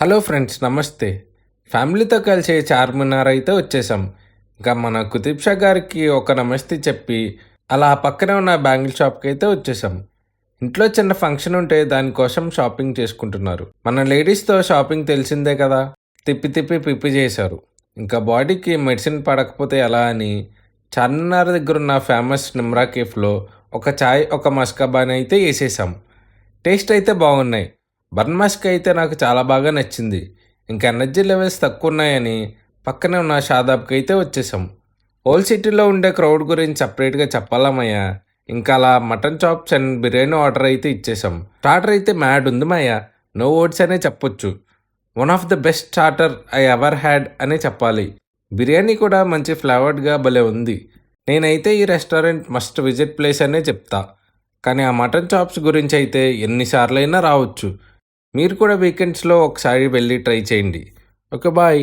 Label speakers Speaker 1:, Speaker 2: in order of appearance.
Speaker 1: Hello friends, నమస్తే. ఫ్యామిలీతో కలిసి చార్మినార్ అయితే వచ్చేసాం. ఇంకా మన కుతుబ్ షా గారికి ఒక నమస్తే చెప్పి అలా పక్కనే ఉన్న బ్యాంగిల్ షాప్కి అయితే వచ్చేసాం. ఇంట్లో చిన్న ఫంక్షన్ ఉంటే దానికోసం షాపింగ్ చేసుకుంటున్నారు. మన లేడీస్తో షాపింగ్ తెలిసిందే కదా, తిప్పి తిప్పి పిప్పి చేశారు. ఇంకా బాడీకి మెడిసిన్ పడకపోతే ఎలా అని చార్మినార్ దగ్గర ఉన్న ఫేమస్ నిమ్రా కేఫ్లో ఒక చాయ్ ఒక మస్కాబాని అయితే వేసేసాం. టేస్ట్ అయితే బాగున్నాయి. బన్ మస్క్ అయితే నాకు చాలా బాగా నచ్చింది. ఇంకా ఎనర్జీ లెవెల్స్ తక్కువ ఉన్నాయని పక్కనే ఉన్న షాదాబ్కి అయితే వచ్చేసాం. హోల్ సిటీలో ఉండే క్రౌడ్ గురించి సపరేట్గా చెప్పాలమ్మయ్యా. ఇంకా అలా mutton chops and biryani order అయితే ఇచ్చేసాం. స్టార్టర్ అయితే మ్యాడ్ ఉంది మాయ, నో వర్డ్స్ అనే చెప్పొచ్చు. One of the best starter I ever had అనే చెప్పాలి. బిర్యానీ కూడా మంచి ఫ్లేవర్డ్గా భలే ఉంది. నేనైతే ఈ రెస్టారెంట్ మస్ట్ విజిట్ ప్లేస్ అనే చెప్తా. కానీ ఆ మటన్ చాప్స్ గురించి అయితే ఎన్నిసార్లైనా రావచ్చు. మీరు కూడా వీకెండ్స్లో ఒకసారి వెళ్ళి ట్రై చేయండి. Okay, bye.